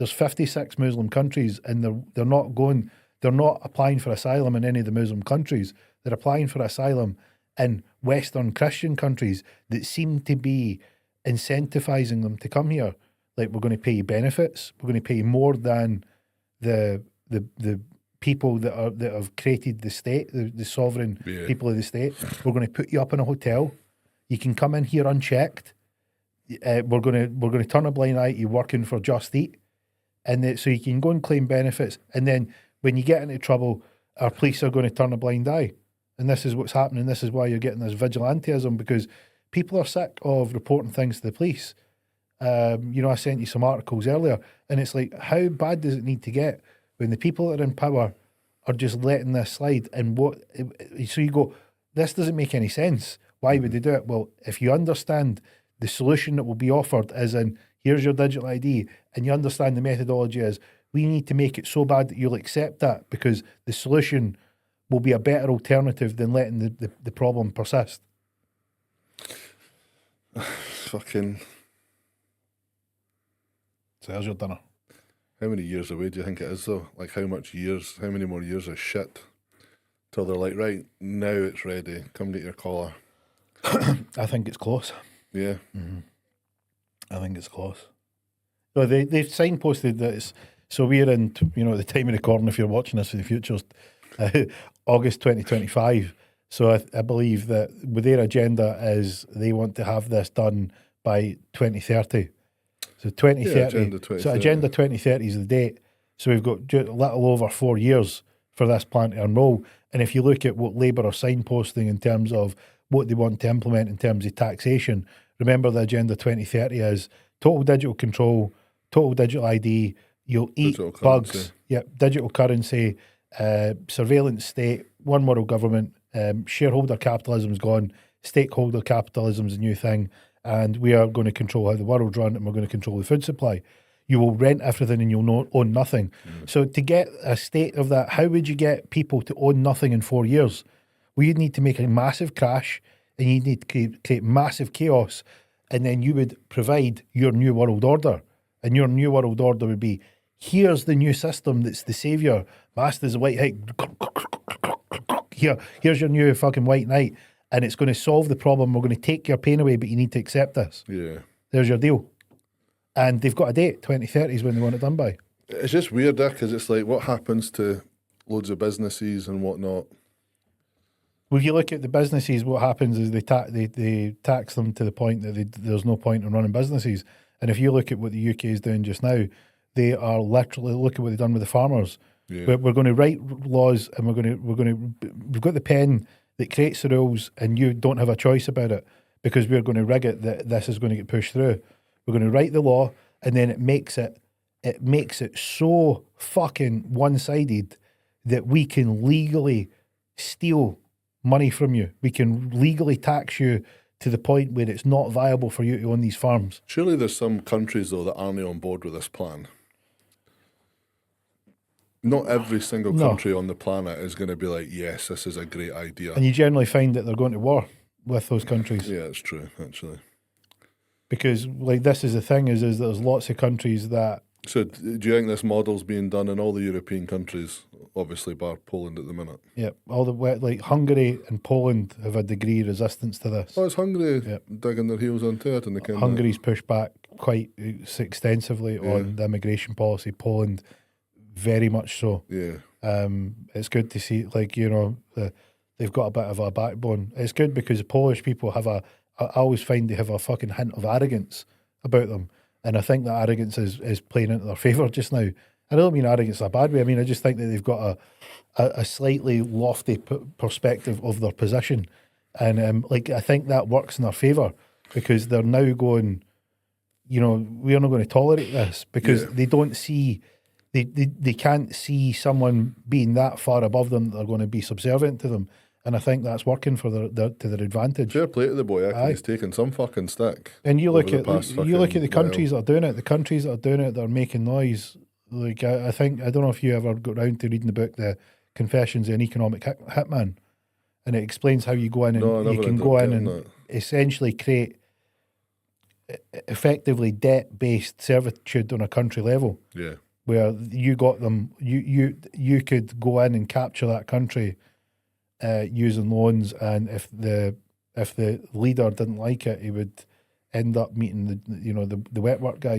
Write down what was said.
There's 56 Muslim countries, and they're not applying for asylum in any of the Muslim countries. They're applying for asylum in Western Christian countries that seem to be incentivizing them to come here. Like, we're going to pay you benefits. We're going to pay you more than the people that have created the state, the sovereign people of the state. We're going to put you up in a hotel. You can come in here unchecked. We're going to turn a blind eye to you working for Just Eat, and so you can go and claim benefits. And then when you get into trouble, our police are going to turn a blind eye. And this is what's happening. This is why you're getting this vigilantism, because people are sick of reporting things to the police. I sent you some articles earlier, and it's like, how bad does it need to get when the people that are in power are just letting this slide? And so you go, this doesn't make any sense. Why would they do it? Well, if you understand the solution that will be offered, as in, here's your digital ID, and you understand the methodology is, we need to make it so bad that you'll accept that, because the solution will be a better alternative than letting the problem persist. Fucking. So there's your dinner. How many years away do you think it is, though? Like, how many more years of shit till they're like, right, now it's ready, come get your collar? I think it's close. Yeah. Mm-hmm. I think it's close. No, they've signposted that it's, so we're in, at the time of recording, if you're watching this in the future, August 2025. So I believe that with their agenda is they want to have this done by 2030. So 2030. So Agenda 2030 is the date. So we've got a little over 4 years for this plan to unroll. And if you look at what Labour are signposting in terms of what they want to implement in terms of taxation, remember the Agenda 2030 is total digital control, total digital ID, you'll eat bugs, digital currency, surveillance state, one world government, shareholder capitalism is gone, stakeholder capitalism is a new thing, and we are going to control how the world's run, and we're going to control the food supply. You will rent everything and you'll own nothing. So to get a state of that, how would you get people to own nothing in 4 years? Well, you'd need to make a massive crash, and you'd need to create massive chaos, and then you would provide your new world order. And your new world order would be, here's the new system that's the saviour. Master's a white knight. Here's your new fucking white knight. And it's going to solve the problem. We're going to take your pain away, but you need to accept this. Yeah. There's your deal. And they've got a date, 2030 is when they want it done by. It's just weird, because it's like, what happens to loads of businesses and whatnot? Well, if you look at the businesses, what happens is they tax them to the point that there's no point in running businesses. And if you look at what the UK is doing just now, they are literally, look at what they've done with the farmers. Yeah. We're going to write laws, and we've got the pen that creates the rules, and you don't have a choice about it, because we're going to rig it that this is going to get pushed through. We're going to write the law, and then it makes it so fucking one-sided that we can legally steal money from you. We can legally tax you to the point where it's not viable for you to own these farms. Surely there's some countries, though, that aren't on board with this plan. Not every single country on the planet is going to be like, yes, this is a great idea. And you generally find that they're going to war with those countries. Yeah, it's true, actually. Because, like, this is the thing, is there's lots of countries that... So do you think this model's being done in all the European countries, obviously bar Poland at the minute? Yeah, like Hungary and Poland have a degree of resistance to this. Oh, it's Hungary digging their heels onto it? And Hungary's pushed back quite extensively on the immigration policy. Poland, very much so. Yeah. It's good to see, like, they've got a bit of a backbone. It's good because the Polish people I always find they have a fucking hint of arrogance about them. And I think that arrogance is playing into their favour just now. I don't mean arrogance in a bad way. I mean, I just think that they've got a slightly lofty perspective of their position. And I think that works in their favour, because they're now going, we're not going to tolerate this, because they don't see, they can't see someone being that far above them that they're going to be subservient to them. And I think that's working for to their advantage. Fair play to the boy. He's taking some fucking stick. And you look at the countries that are doing it. The countries that are doing it, that are making noise. Like I don't know if you ever got round to reading the book, The Confessions of an Economic Hitman, and it explains how you go in and you can go in and essentially create. effectively debt-based servitude on a country level, Yeah. where you got them, you could go in and capture that country using loans, and if the leader didn't like it, he would end up meeting the wet work guys